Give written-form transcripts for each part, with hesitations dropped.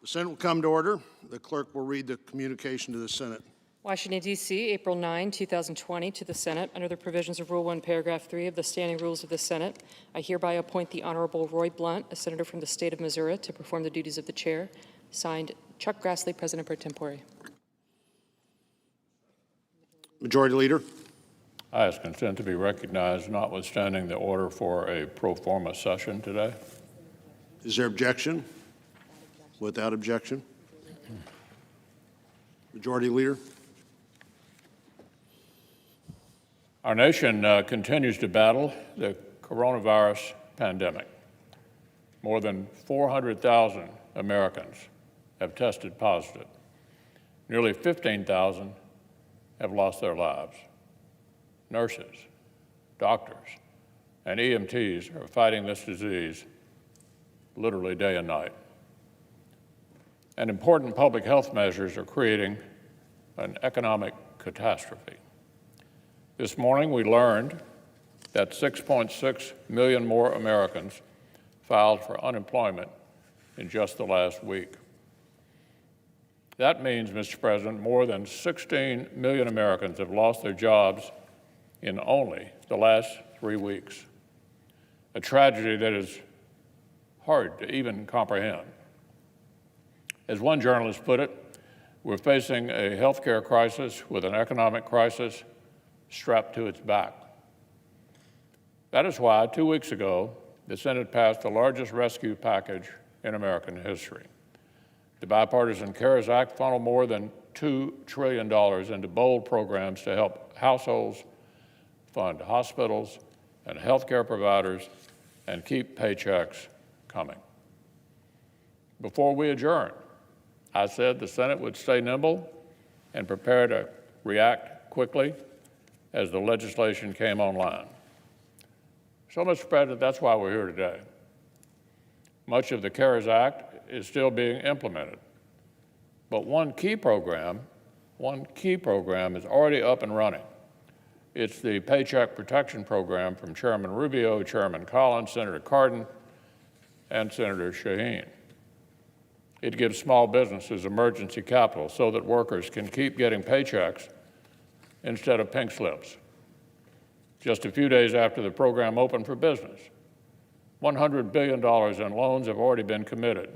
The Senate will come to order. The clerk will read the communication to the Senate. Washington, D.C., April 9, 2020, to the Senate. Under the provisions of Rule 1, Paragraph 3 of the Standing Rules of the Senate, I hereby appoint the Honorable Roy Blunt, a senator from the state of Missouri, to perform the duties of the chair. Signed, Chuck Grassley, President pro tempore. Majority Leader. I ask consent to be recognized, notwithstanding the order for a pro forma session today. Is there objection? Without objection. Majority Leader. Our nation continues to battle the coronavirus pandemic. More than 400,000 Americans have tested positive. Nearly 15,000 have lost their lives. Nurses, doctors, and EMTs are fighting this disease literally day and night. And important public health measures are creating an economic catastrophe. This morning, we learned that 6.6 million more Americans filed for unemployment in just the last week. That means, Mr. President, more than 16 million Americans have lost their jobs in only the last 3 weeks, a tragedy that is hard to even comprehend. As one journalist put it, we're facing a healthcare crisis with an economic crisis strapped to its back. That is why 2 weeks ago, the Senate passed the largest rescue package in American history. The bipartisan CARES Act funneled more than $2 trillion into bold programs to help households, fund hospitals and healthcare providers, and keep paychecks coming. Before we adjourned, I said the Senate would stay nimble and prepare to react quickly as the legislation came online. So, Mr. President, that's why we're here today. Much of the CARES Act is still being implemented, but one key program is already up and running. It's the Paycheck Protection Program from Chairman Rubio, Chairman Collins, Senator Cardin, and Senator Shaheen. It gives small businesses emergency capital so that workers can keep getting paychecks instead of pink slips. Just a few days after the program opened for business, $100 billion in loans have already been committed.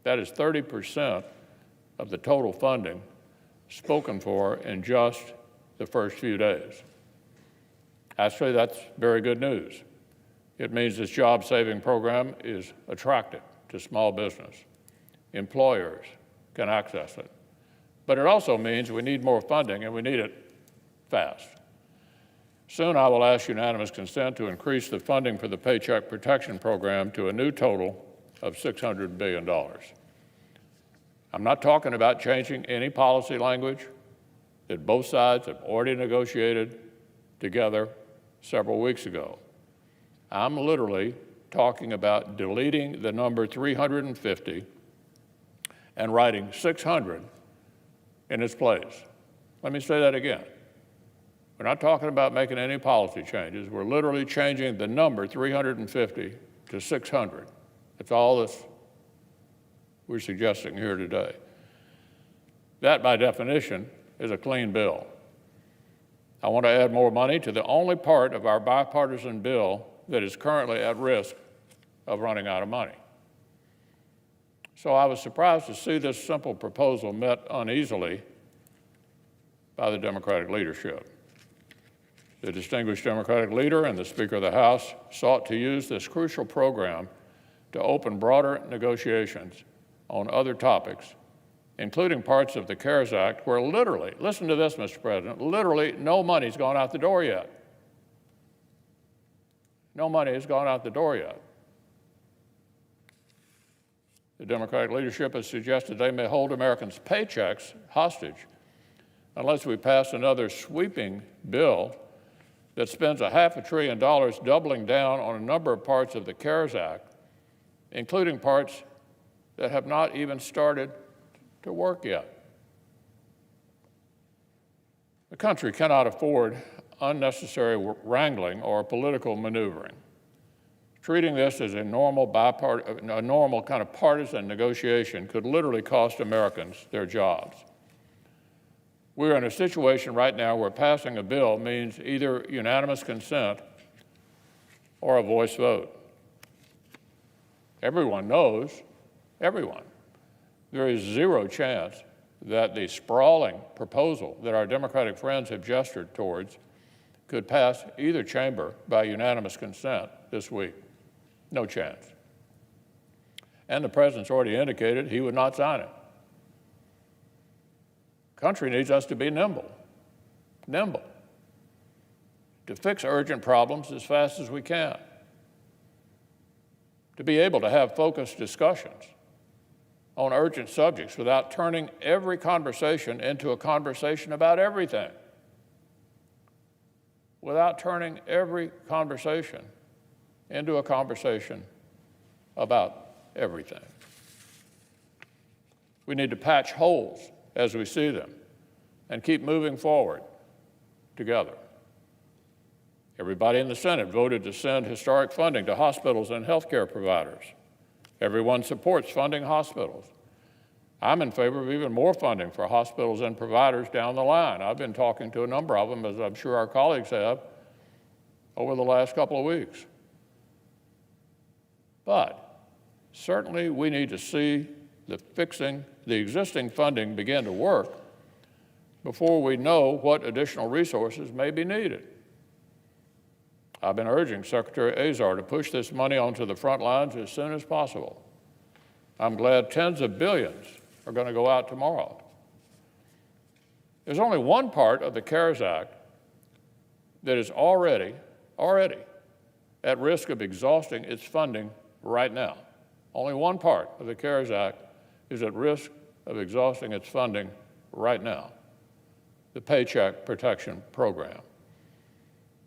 That is 30% of the total funding spoken for in just the first few days. Actually, that's very good news. It means this job-saving program is attractive to small business. Employers can access it. But it also means we need more funding, and we need it fast. Soon I will ask unanimous consent to increase the funding for the Paycheck Protection Program to a new total of $600 billion. I'm not talking about changing any policy language that both sides have already negotiated together several weeks ago. I'm literally talking about deleting the number 350 and writing 600 in its place. Let me say that again. We're not talking about making any policy changes. We're literally changing the number 350 to 600. That's all this we're suggesting here today. That, by definition, is a clean bill. I want to add more money to the only part of our bipartisan bill that is currently at risk of running out of money. So I was surprised to see this simple proposal met uneasily by the Democratic leadership. The distinguished Democratic leader and the Speaker of the House sought to use this crucial program to open broader negotiations on other topics, including parts of the CARES Act where literally, listen to this, Mr. President, literally no money's gone out the door yet. No money has gone out the door yet. The Democratic leadership has suggested they may hold Americans' paychecks hostage unless we pass another sweeping bill that spends $500 billion doubling down on a number of parts of the CARES Act, including parts that have not even started to work yet. The country cannot afford unnecessary wrangling or political maneuvering. Treating this as a normal kind of partisan negotiation could literally cost Americans their jobs. We're in a situation right now where passing a bill means either unanimous consent or a voice vote. Everyone knows, everyone, there is zero chance that the sprawling proposal that our Democratic friends have gestured towards could pass either chamber by unanimous consent this week. No chance. And the president's already indicated he would not sign it. The country needs us to be nimble, to fix urgent problems as fast as we can, to be able to have focused discussions on urgent subjects without turning every conversation into a conversation about everything, without turning every conversation into a conversation about everything. We need to patch holes as we see them and keep moving forward together. Everybody in the Senate voted to send historic funding to hospitals and healthcare providers. Everyone supports funding hospitals. I'm in favor of even more funding for hospitals and providers down the line. I've been talking to a number of them, as I'm sure our colleagues have, over the last couple of weeks. But certainly we need to see the existing funding begin to work before we know what additional resources may be needed. I've been urging Secretary Azar to push this money onto the front lines as soon as possible. I'm glad tens of billions are going to go out tomorrow. There's only one part of the CARES Act that is already at risk of exhausting its funding right now. Only one part of the CARES Act is at risk of exhausting its funding right now: the Paycheck Protection Program.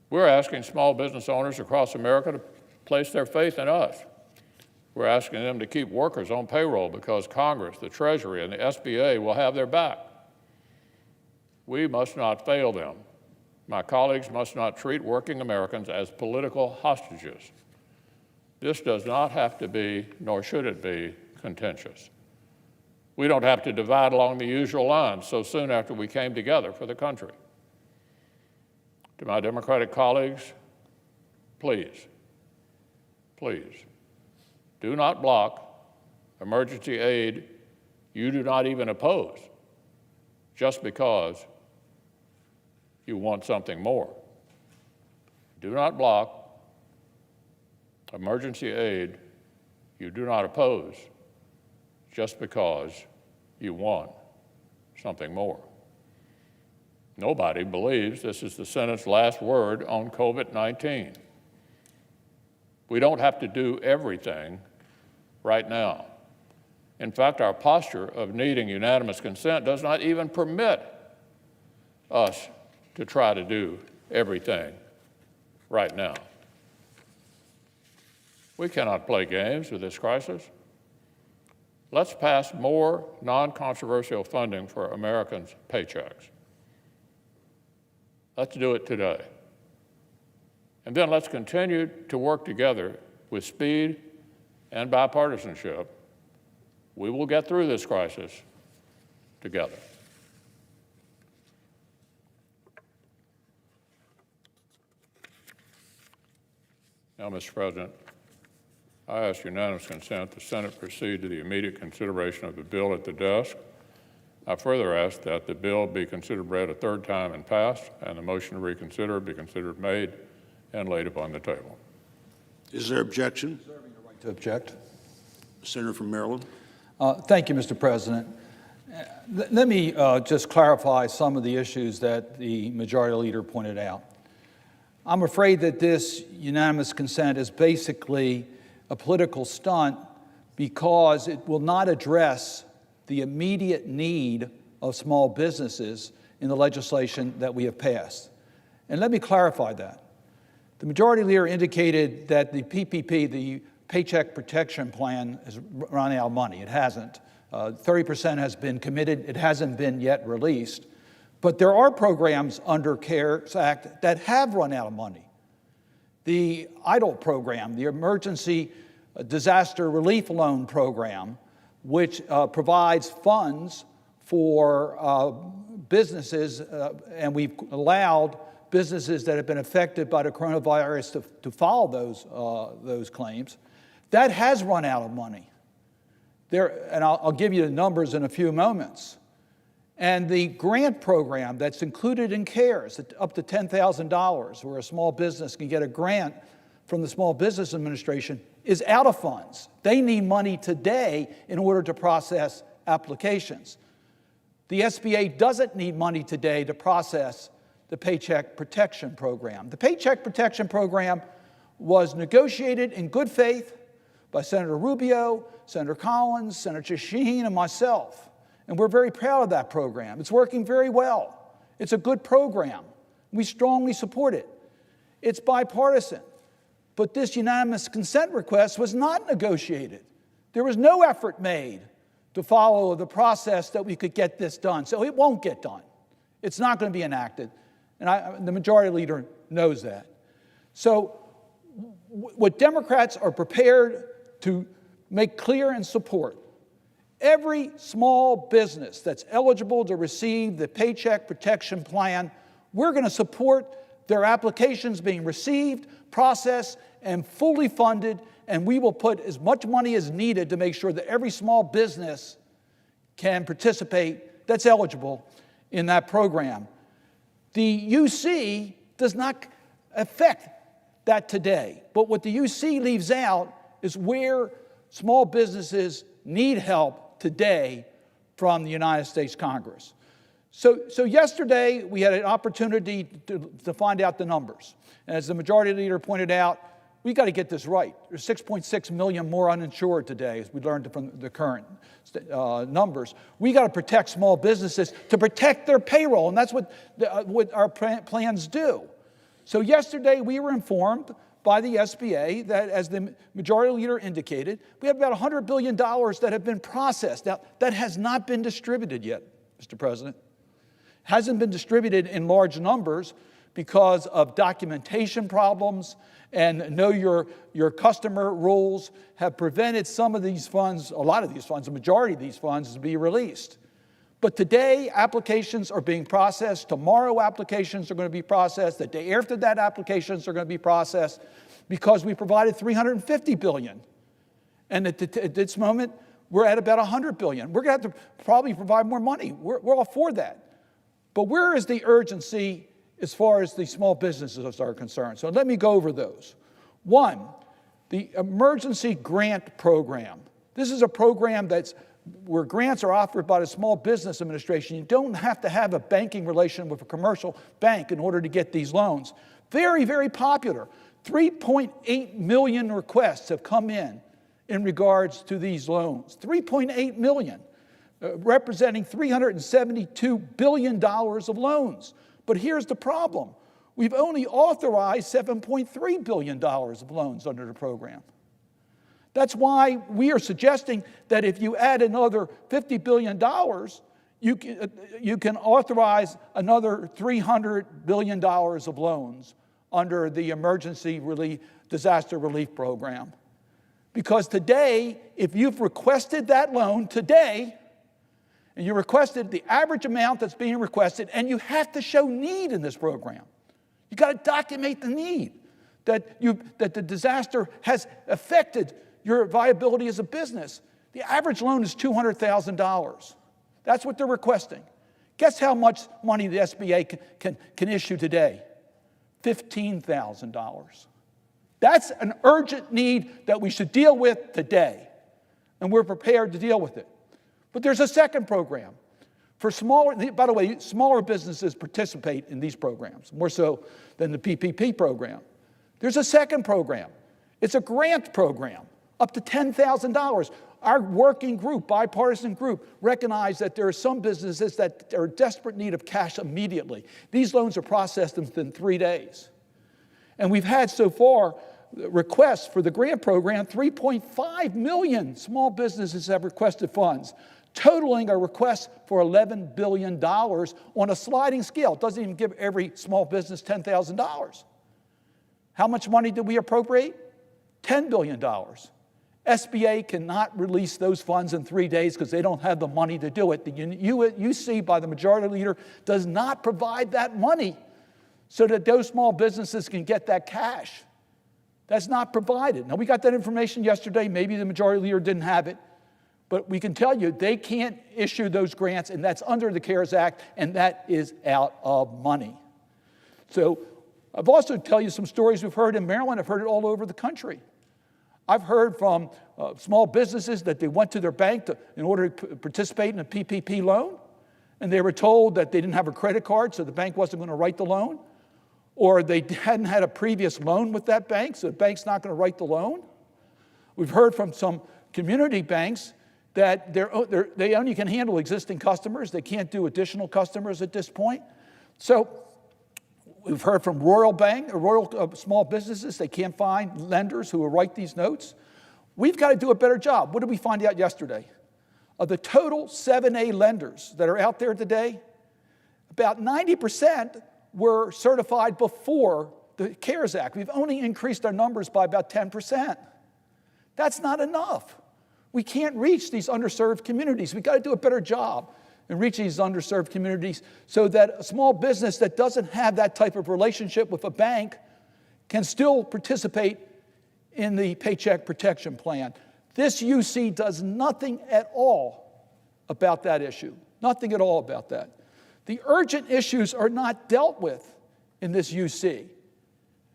We're asking small business owners across America to place their faith in us. We're asking them to keep workers on payroll because Congress, the Treasury, and the SBA will have their back. We must not fail them. My colleagues must not treat working Americans as political hostages. This does not have to be, nor should it be, contentious. We don't have to divide along the usual lines so soon after we came together for the country. To my Democratic colleagues, please, do not block emergency aid you do not even oppose just because you want something more. Do not block emergency aid you do not oppose just because you want something more. Nobody believes this is the Senate's last word on COVID-19. We don't have to do everything right now. In fact, our posture of needing unanimous consent does not even permit us to try to do everything right now. We cannot play games with this crisis. Let's pass more non-controversial funding for Americans' paychecks. Let's do it today. And then let's continue to work together with speed and bipartisanship. We will get through this crisis together. Now, Mr. President, I ask unanimous consent the Senate proceed to the immediate consideration of the bill at the desk. I further ask that the bill be considered read a third time and passed, and the motion to reconsider be considered made and laid upon the table. Is there objection? Reserving the right to object. Senator from Maryland. Thank you, Mr. President. Let me just clarify some of the issues that the Majority Leader pointed out. I'm afraid that this unanimous consent is basically a political stunt because it will not address the immediate need of small businesses in the legislation that we have passed. And let me clarify that. The Majority Leader indicated that the PPP, the Paycheck Protection Plan, has run out of money. It hasn't. 30% has been committed. It hasn't been yet released. But there are programs under CARES Act that have run out of money. the EIDL program, the Emergency Disaster Relief Loan Program, which provides funds for businesses, and we've allowed businesses that have been affected by the coronavirus to file those claims. That has run out of money. And I'll give you the numbers in a few moments. And the grant program that's included in CARES, up to $10,000, where a small business can get a grant from the Small Business Administration, is out of funds. They need money today in order to process applications. The SBA doesn't need money today to process the Paycheck Protection Program. The Paycheck Protection Program was negotiated in good faith by Senator Rubio, Senator Collins, Senator Shaheen, and myself. And we're very proud of that program. It's working very well. It's a good program. We strongly support it. It's bipartisan. But this unanimous consent request was not negotiated. There was no effort made to follow the process that we could get this done. So it won't get done. It's not going to be enacted. And the majority leader knows that. So what Democrats are prepared to make clear and support, every small business that's eligible to receive the Paycheck Protection Plan, we're going to support their applications being received, processed, and fully funded, and we will put as much money as needed to make sure that every small business can participate that's eligible in that program. The UC does not affect that today, but what the UC leaves out is where small businesses need help today from the United States Congress. So yesterday, we had an opportunity to find out the numbers. And as the majority leader pointed out, we got to get this right. There's 6.6 million more uninsured today, as we learned from the current numbers. We got to protect small businesses to protect their payroll, and that's what our plans do. So yesterday, we were informed by the SBA that, as the majority leader indicated, we have about $100 billion that have been processed. Now, that has not been distributed yet, Mr. President. Hasn't been distributed in large numbers because of documentation problems and know your customer rules have prevented some of these funds, a lot of these funds, the majority of these funds to be released. But today, applications are being processed. Tomorrow, applications are going to be processed. The day after that, applications are going to be processed because we provided $350 billion. And at this moment, we're at about $100 billion. We're going to have to probably provide more money. We're all for that. But where is the urgency as far as the small businesses are concerned? So let me go over those. One, the Emergency Grant Program. This is a program where grants are offered by the Small Business Administration. You don't have to have a banking relation with a commercial bank in order to get these loans. Very, very popular. 3.8 million requests have come in regards to these loans. 3.8 million. Representing $372 billion of loans. But here's the problem. We've only authorized $7.3 billion of loans under the program. That's why we are suggesting that if you add another $50 billion, you can authorize another $300 billion of loans under the Emergency Disaster Relief Program. Because today, if you've requested that loan today, and you requested the average amount that's being requested, and you have to show need in this program. You got to document the need, that the disaster has affected your viability as a business. The average loan is $200,000. That's what they're requesting. Guess how much money the SBA can issue today? $15,000. That's an urgent need that we should deal with today, and we're prepared to deal with it. But there's a second program. For by the way, smaller businesses participate in these programs, more so than the PPP program. There's a second program. It's a grant program, up to $10,000. Our working group, bipartisan group, recognized that there are some businesses that are in desperate need of cash immediately. These loans are processed within 3 days. And we've had so far requests for the grant program. 3.5 million small businesses have requested funds, totaling a request for $11 billion on a sliding scale. It doesn't even give every small business $10,000. How much money did we appropriate? $10 billion. SBA cannot release those funds in 3 days because they don't have the money to do it. The UC, by the majority leader, does not provide that money so that those small businesses can get that cash. That's not provided. Now, we got that information yesterday. Maybe the majority leader didn't have it. But we can tell you they can't issue those grants, and that's under the CARES Act, and that is out of money. So I've also tell you some stories we've heard in Maryland. I've heard it all over the country. I've heard from small businesses that they went to their bank in order to participate in a PPP loan, and they were told that they didn't have a credit card, so the bank wasn't going to write the loan, or they hadn't had a previous loan with that bank, so the bank's not going to write the loan. We've heard from some community banks that they only can handle existing customers. They can't do additional customers at this point. So we've heard from Royal small businesses, they can't find lenders who will write these notes. We've got to do a better job. What did we find out yesterday? Of the total 7A lenders that are out there today, about 90% were certified before the CARES Act. We've only increased our numbers by about 10%. That's not enough. We can't reach these underserved communities. We've got to do a better job in reaching these underserved communities so that a small business that doesn't have that type of relationship with a bank can still participate in the Paycheck Protection Plan. This UC does nothing at all about that issue. Nothing at all about that. The urgent issues are not dealt with in this UC.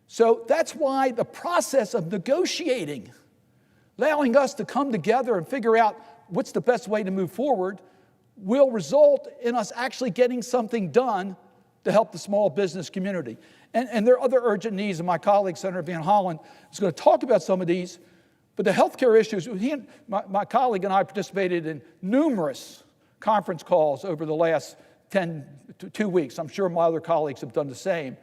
So that's why the process of negotiating, allowing us to come together and figure out what's the best way to move forward, will result in us actually getting something done to help the small business community. And there are other urgent needs, and my colleague, Senator Van Hollen, is going to talk about some of these. But the healthcare issues, my colleague and I participated in numerous conference calls over the last 2 weeks. I'm sure my other colleagues have done the same.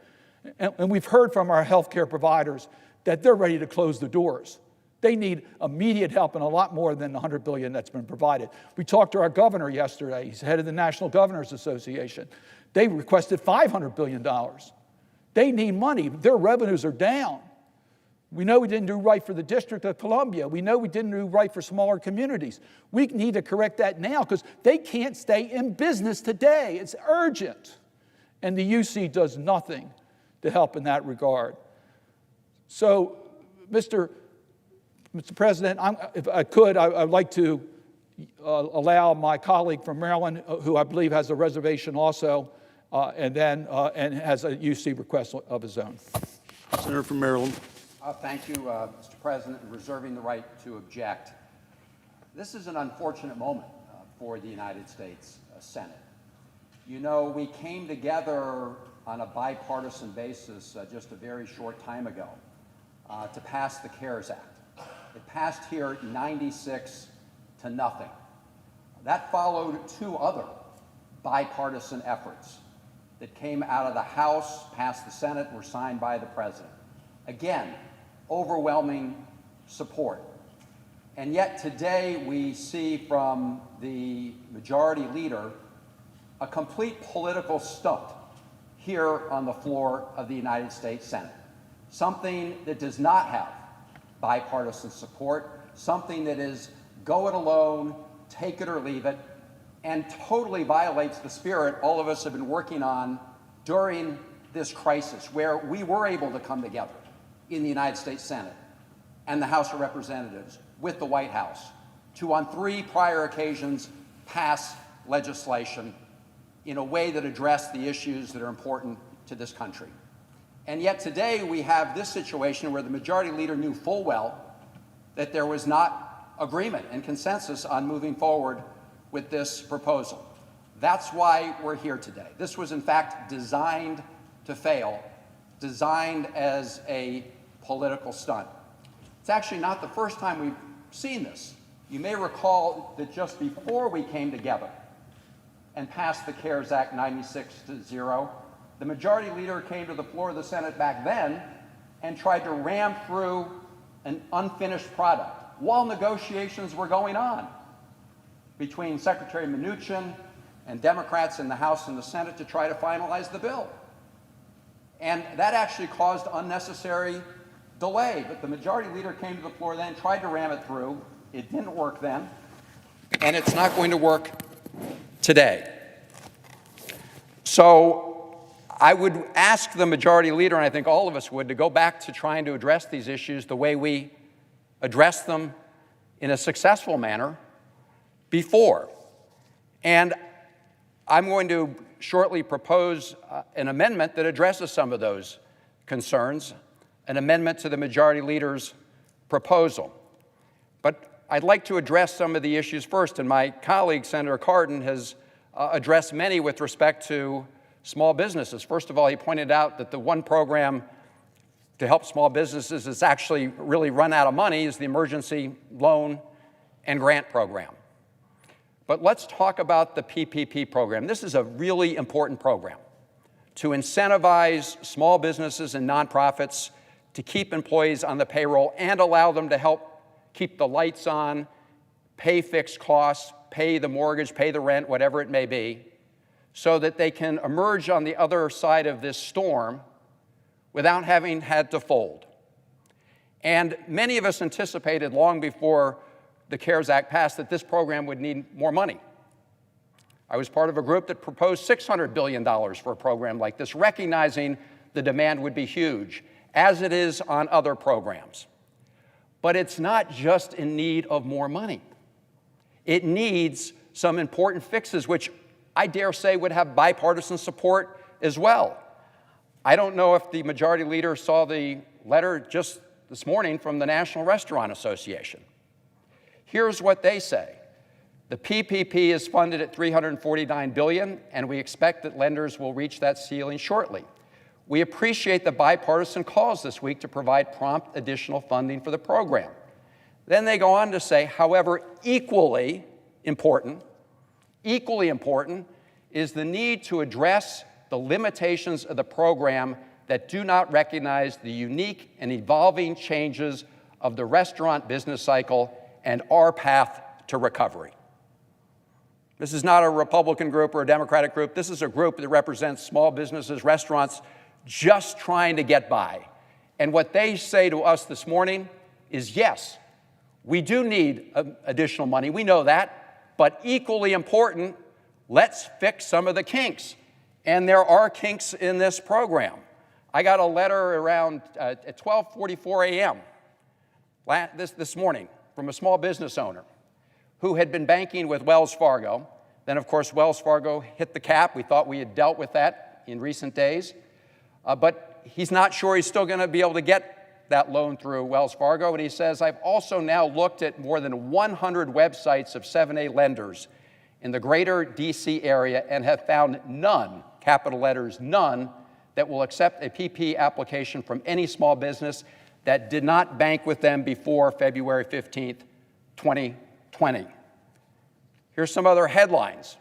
And we've heard from our healthcare providers that they're ready to close the doors. They need immediate help and a lot more than the $100 billion that's been provided. We talked to our governor yesterday. He's head of the National Governors Association. They requested $500 billion. They need money. Their revenues are down. We know we didn't do right for the District of Columbia. We know we didn't do right for smaller communities. We need to correct that now because they can't stay in business today. It's urgent. And the UC does nothing to help in that regard. So, Mr. President, if I could, I'd like to allow my colleague from Maryland, who I believe has a reservation also, and has a UC request of his own. Senator from Maryland. Thank you, Mr. President, in reserving the right to object. This is an unfortunate moment for the United States Senate. You know, we came together on a bipartisan basis just a very short time ago to pass the CARES Act. It passed here 96 to nothing. That followed 2 other bipartisan efforts that came out of the House, passed the Senate, and were signed by the President. Again, overwhelming support. And yet today we see from the majority leader a complete political stunt here on the floor of the United States Senate. Something that does not have bipartisan support, something that is go it alone, take it or leave it, and totally violates the spirit all of us have been working on during this crisis, where we were able to come together in the United States Senate and the House of Representatives with the White House to, on 3 prior occasions, pass legislation in a way that addressed the issues that are important to this country. And yet today we have this situation where the majority leader knew full well that there was not agreement and consensus on moving forward with this proposal. That's why we're here today. This was in fact designed to fail, designed as a political stunt. It's actually not the first time we've seen this. You may recall that just before we came together and passed the CARES Act 96-0, the majority leader came to the floor of the Senate back then and tried to ram through an unfinished product while negotiations were going on between Secretary Mnuchin and Democrats in the House and the Senate to try to finalize the bill. And that actually caused unnecessary delay. But the majority leader came to the floor then, tried to ram it through. It didn't work then, and it's not going to work today. So I would ask the majority leader, and I think all of us would, to go back to trying to address these issues the way we addressed them in a successful manner before. And I'm going to shortly propose an amendment that addresses some of those concerns, an amendment to the majority leader's proposal. But I'd like to address some of the issues first, and my colleague, Senator Cardin, has addressed many with respect to small businesses. First of all, he pointed out that the one program to help small businesses that's actually really run out of money is the Emergency Loan and Grant Program. But let's talk about the PPP program. This is a really important program to incentivize small businesses and nonprofits to keep employees on the payroll and allow them to help keep the lights on, pay fixed costs, pay the mortgage, pay the rent, whatever it may be, so that they can emerge on the other side of this storm without having had to fold. And many of us anticipated long before the CARES Act passed that this program would need more money. I was part of a group that proposed $600 billion for a program like this, recognizing the demand would be huge, as it is on other programs. But it's not just in need of more money. It needs some important fixes, which I dare say would have bipartisan support as well. I don't know if the majority leader saw the letter just this morning from the National Restaurant Association. Here's what they say. The PPP is funded at $349 billion, and we expect that lenders will reach that ceiling shortly. We appreciate the bipartisan calls this week to provide prompt additional funding for the program. Then they go on to say, however, equally important is the need to address the limitations of the program that do not recognize the unique and evolving changes of the restaurant business cycle and our path to recovery. This is not a Republican group or a Democratic group. This is a group that represents small businesses, restaurants, just trying to get by. And what they say to us this morning is, yes, we do need additional money. We know that. But equally important, let's fix some of the kinks. And there are kinks in this program. I got a letter around at 12:44 a.m. this morning from a small business owner who had been banking with Wells Fargo. Then, of course, Wells Fargo hit the cap. We thought we had dealt with that in recent days. But he's not sure he's still going to be able to get that loan through Wells Fargo. And he says, I've also now looked at more than 100 websites of 7(a) lenders in the greater D.C. area and have found none, capital letters, none, that will accept a PP application from any small business that did not bank with them before February 15th, 2020. Here's some other headlines.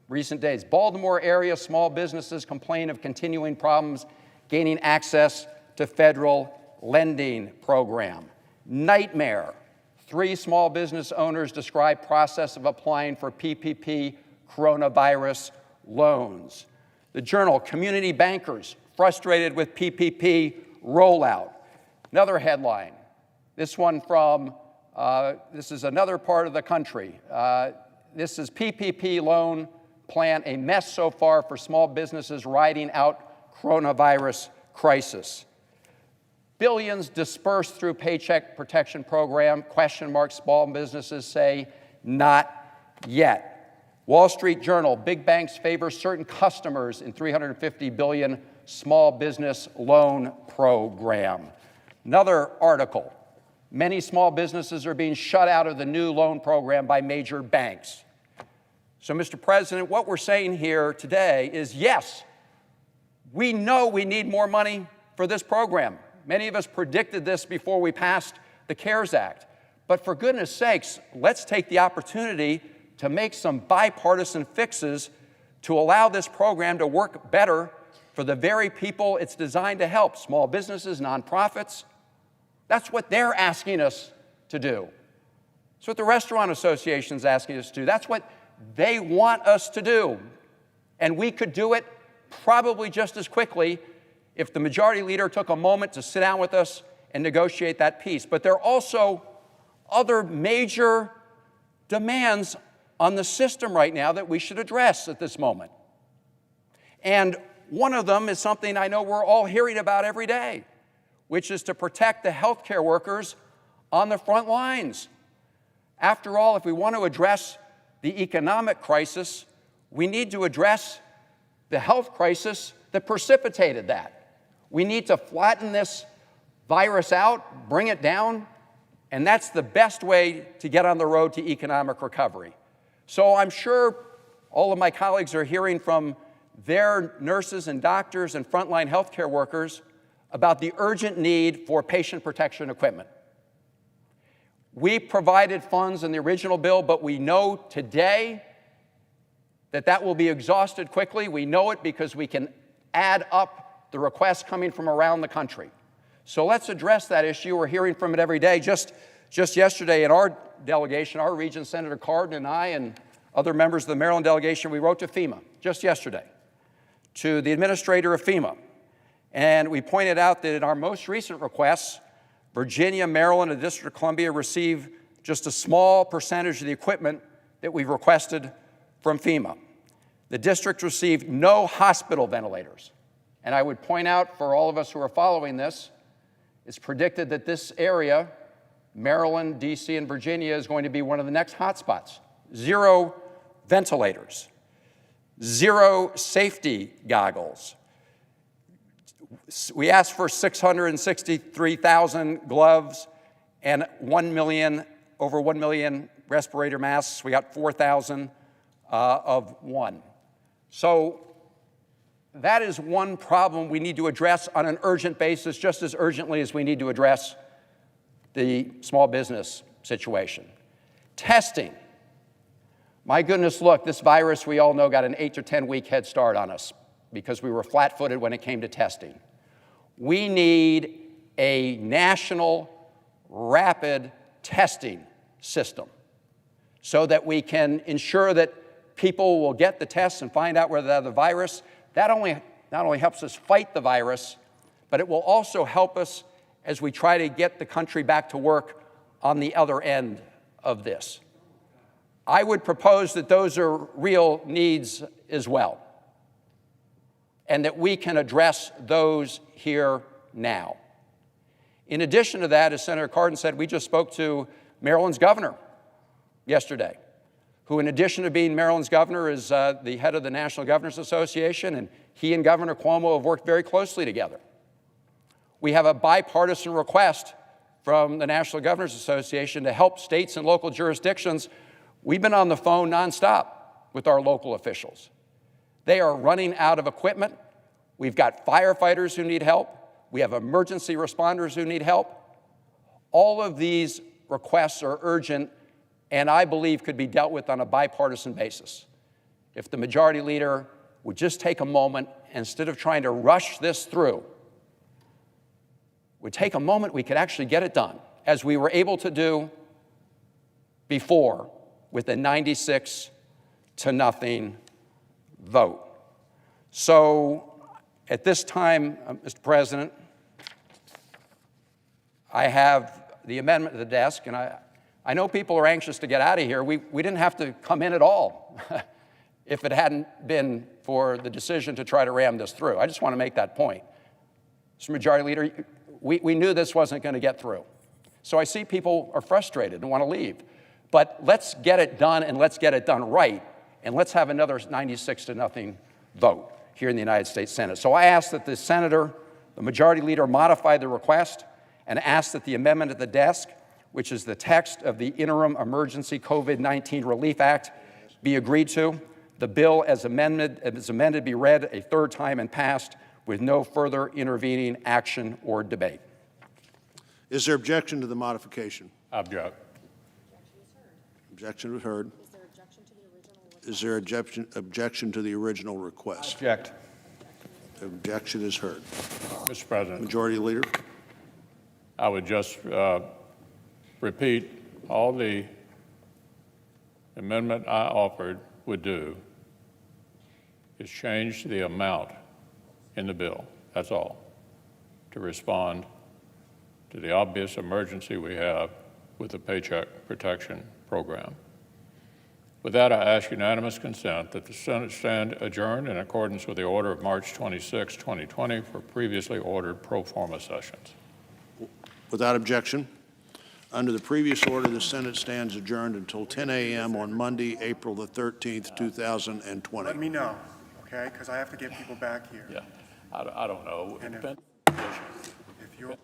Recent days. Baltimore area small businesses complain of continuing problems gaining access to federal lending program. Nightmare. 3 small business owners describe process of applying for PPP coronavirus loans. The Journal, community bankers frustrated with PPP rollout. Another headline. This one from, this is another part of the country. This is PPP loan plan, a mess so far for small businesses riding out coronavirus crisis. Billions dispersed through Paycheck Protection Program, ? Small businesses say not yet. Wall Street Journal, big banks favor certain customers in $350 billion small business loan program. Another article, many small businesses are being shut out of the new loan program by major banks. So, Mr. President, what we're saying here today is, yes, we know we need more money for this program. Many of us predicted this before we passed the CARES Act. But for goodness sakes, let's take the opportunity to make some bipartisan fixes to allow this program to work better for the very people it's designed to help, small businesses, nonprofits. That's what they're asking us to do. That's what the Restaurant Association is asking us to do. That's what they want us to do. And we could do it probably just as quickly if the majority leader took a moment to sit down with us and negotiate that piece. But there are also other major demands on the system right now that we should address at this moment. And one of them is something I know we're all hearing about every day, which is to protect the healthcare workers on the front lines. After all, if we want to address the economic crisis, we need to address the health crisis that precipitated that. We need to flatten this virus out, bring it down, and that's the best way to get on the road to economic recovery. So I'm sure all of my colleagues are hearing from their nurses and doctors and frontline healthcare workers about the urgent need for patient protection equipment. We provided funds in the original bill, but we know today that that will be exhausted quickly. We know it because we can add up the requests coming from around the country. So let's address that issue. We're hearing from it every day. Just yesterday in our delegation, our region, Senator Cardin and I and other members of the Maryland delegation, we wrote to FEMA just yesterday, to the administrator of FEMA. And we pointed out that in our most recent requests, Virginia, Maryland, and the District of Columbia receive just a small percentage of the equipment that we've requested from FEMA. The district received no hospital ventilators. And I would point out for all of us who are following this, it's predicted that this area, Maryland, DC, and Virginia, is going to be one of the next hotspots. 0 ventilators, 0 safety goggles. We asked for 663,000 gloves and over 1 million respirator masks. We got 4,000 of one. So that is one problem we need to address on an urgent basis, just as urgently as we need to address the small business situation. Testing. My goodness, look, this virus, we all know, got an 8 to 10 week head start on us because we were flat-footed when it came to testing. We need a national rapid testing system so that we can ensure that people will get the tests and find out whether they have the virus. That not only helps us fight the virus, but it will also help us as we try to get the country back to work on the other end of this. I would propose that those are real needs as well, and that we can address those here now. In addition to that, as Senator Cardin said, we just spoke to Maryland's governor yesterday, who in addition to being Maryland's governor is the head of the National Governors Association, and he and Governor Cuomo have worked very closely together. We have a bipartisan request from the National Governors Association to help states and local jurisdictions. We've been on the phone nonstop with our local officials. They are running out of equipment. We've got firefighters who need help. We have emergency responders who need help. All of these requests are urgent and I believe could be dealt with on a bipartisan basis. If the majority leader would just take a moment, instead of trying to rush this through, would take a moment, we could actually get it done, as we were able to do before with a 96-0 vote. So at this time, Mr. President, I have the amendment to the desk, and I know people are anxious to get out of here. We didn't have to come in at all if it hadn't been for the decision to try to ram this through. I just want to make that point. Mr. Majority Leader, we knew this wasn't going to get through. So I see people are frustrated and want to leave. But let's get it done, and let's get it done right, and let's have another 96-0 vote here in the United States Senate. So I ask that the senator, the majority leader, modify the request and ask that the amendment at the desk, which is the text of the Interim Emergency COVID-19 Relief Act, be agreed to. The bill as amended be read a third time and passed with no further intervening action or debate. Is there objection to the modification? Object. Objection is heard. Is there objection to the original request? Object. Objection is heard. Mr. President, Majority Leader? I would just repeat all the amendment I offered would do is change the amount in the bill. That's all. to respond to the obvious emergency we have with the Paycheck Protection Program. With that, I ask unanimous consent that the Senate stand adjourned in accordance with the order of March 26, 2020 for previously ordered pro forma sessions. Without objection, under the previous order, the Senate stands adjourned until 10 a.m. on Monday, April the 13th, 2020. Let me know, okay? Because I have to get people back here. Yeah, I don't know. And It depends. if you're